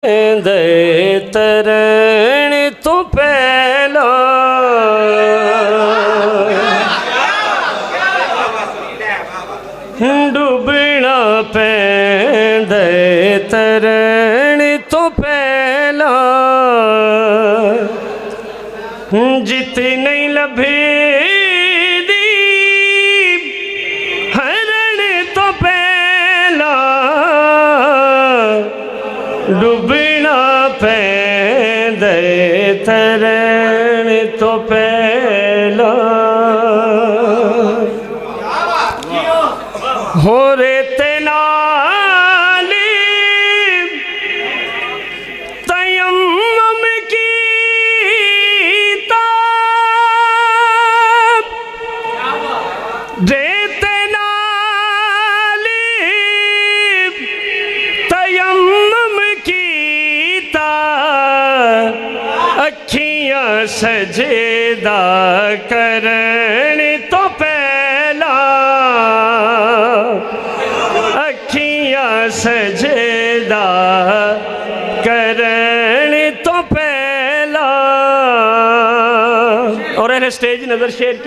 दे तरण तो पहला डूबना पैंदे तरण तो पहला जित नहीं लभे डूबना पैंदे तरण तो पहला हो रेते नाली तयम्मुम कीता रेते नाली तयम्मुम अखियां सजेदा करण तो पहला अखियां सजेदा करण तो पहला और स्टेज नजर शेर के